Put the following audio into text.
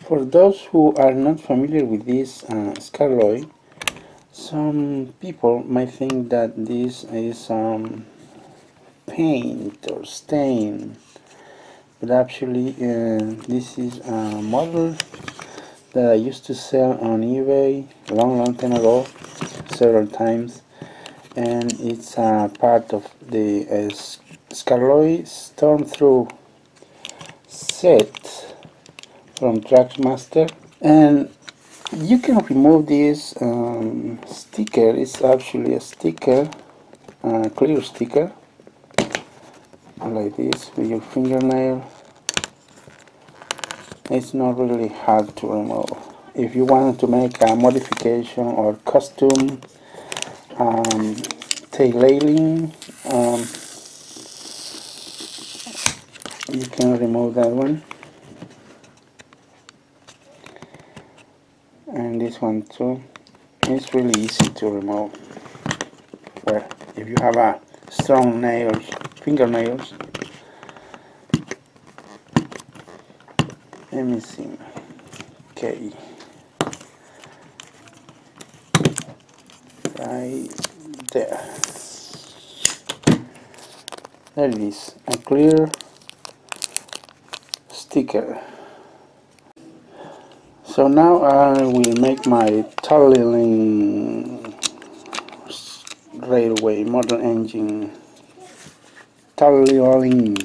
For those who are not familiar with this Skarloey, some people might think that this is paint or stain, but actually this is a model that I used to sell on eBay a long time ago, several times, and it's a part of the Skarloey Storm Through set from Trackmaster. And you can remove this sticker. It's actually a sticker, clear sticker, like this with your fingernail. It's not really hard to remove. If you want to make a modification or custom tail-railing, you can remove that one. And this one too. It's really easy to remove. Well, if you have a strong nails, fingernails. Let me see. Okay. Right there. There it is. A clear sticker. So now I will make my tunneling railway model engine. Tunneling.